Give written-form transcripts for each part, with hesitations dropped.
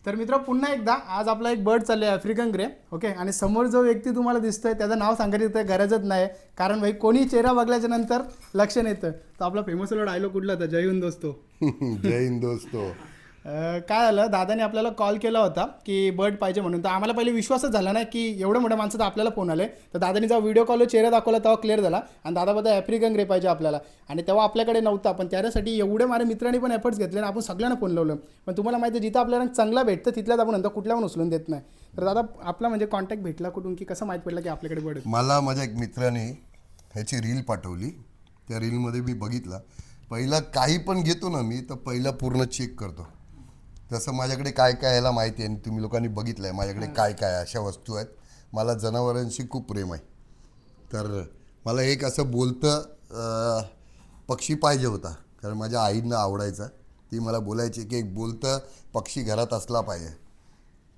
तर मित्र पुन्हा एकदा आज आपला एक बर्ड चालले आफ्रिकन ग्रे. ओके, आणि समोर जो व्यक्ती तुम्हाला दिसतोय त्याचं नाव सांगायचं गरजच नाही, कारण भाई कोणी चेहरा बघल्याच्या नंतर लक्षण येतं. तर आपला फेमस डायलॉग कुठला होता, जय हिंद दोस्तो. जय हिंद दोस्तो. काय झालं, दादाने आपल्याला कॉल केला होता की बर्ड पाहिजे म्हणून. तर आम्हाला पहिले विश्वासच झाला नाही की एवढं मोठ्या माणसाचा आपल्याला फोन आले. तर दादाने जेव्हा व्हिडिओ कॉल चेहरा दाखवला तेव्हा क्लिअर झाला, आणि दादा बद्दल आफ्रिकन ग्रे पाहिजे आपल्याला. आणि तेव्हा आपल्याकडे नव्हता, पण त्यासाठी एवढे माझ्या मित्रांनी पण एफर्ट्स घेतले आणि आपण सगळ्यांना फोन लावलं. पण तुम्हाला माहिती आहे, जिथं आपल्याला चांगला भेटतं तिथल्याच आपण नंतर कुठल्या पण उचलून देत नाही. तर दादा आपला म्हणजे कॉन्टॅक्ट भेटला कुठून, की कसं माहीत पडलं की आपल्याकडे बर्ड आहे? मला माझ्या एक मित्राने ह्याची रील पाठवली. त्या रीलमध्ये मी बघितलं. पहिला काही पण घेतो ना मी, तर पहिला पूर्ण चेक करतो. तसं माझ्याकडे काय काय यायला माहिती आहे, आणि तुम्ही लोकांनी बघितलं आहे माझ्याकडे काय काय अशा वस्तू आहेत. मला जनावरांशी खूप प्रेम आहे. तर मला एक असं बोलतं पक्षी पाहिजे होता, कारण माझ्या आईंना आवडायचा. ती मला बोलायची की एक बोलतं पक्षी घरात असला पाहिजे.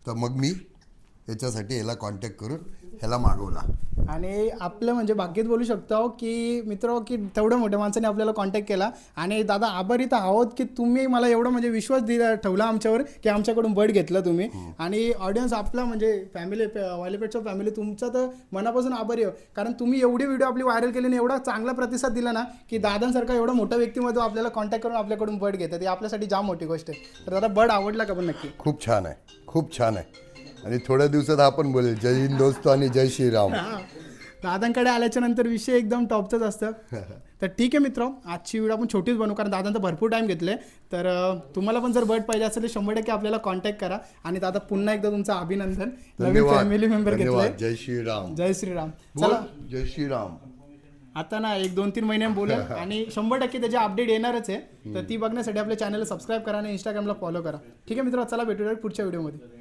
तर मग मी याच्यासाठी ह्याला कॉन्टॅक्ट करून ह्याला मागवला. आणि आपलं म्हणजे भाग्यच बोलू शकतो की मित्र, की तेवढ्या मोठ्या माणसाने आपल्याला कॉन्टॅक्ट केला. आणि दादा आभारी तर आहोत की तुम्ही मला एवढं म्हणजे विश्वास ठेवला आमच्यावर, की आमच्याकडून बर्ड घेतलं तुम्ही. आणि ऑडियन्स आपला म्हणजे फॅमिली, वायलेपेटच्या फॅमिली तुमचा तर मनापासून आभारी आहे. कारण तुम्ही एवढी व्हिडिओ आपली व्हायरल केली आणि एवढा चांगला प्रतिसाद दिला ना, की दादांसारखा एवढा मोठा व्यक्तिमत्व आपल्याला कॉन्टॅक्ट करून आपल्याकडून बर्ड घेतात. ही आपल्यासाठी जाम मोठी गोष्ट आहे. तर दादा बर्ड आवडला का पण नक्की? खूप छान आहे, खूप छान आहे. आणि थोड्या दिवसात आपण बोलेल जय हिंद दोस्तो आणि जय श्रीराम. दादांकडे आल्याच्या नंतर विषय एकदम टॉपचाच असतं. तर ठीक आहे मित्र, आजची व्हिडिओ आपण छोटीच बनवू, कारण दादांचं भरपूर टाईम घेतले. तर तुम्हाला पण जर बर्ड पाहिजे असेल तर 100% आपल्याला कॉन्टॅक्ट करा. आणि दादा पुन्हा एकदा तुमचं अभिनंदन, नवीन फॅमिली मेंबर घेतले. जय श्रीराम. जय श्रीराम. चला जय श्रीराम. आता ना 1-2-3 महिन्यात बोलू आणि 100% त्याची अपडेट येणारच आहे. तर ती बघण्यासाठी आपल्या चॅनलला सबस्क्राईब करा आणि इंस्टाग्रामला फॉलो करा. ठीक आहे मित्र, चला भेटूया पुढच्या व्हिडिओमध्ये.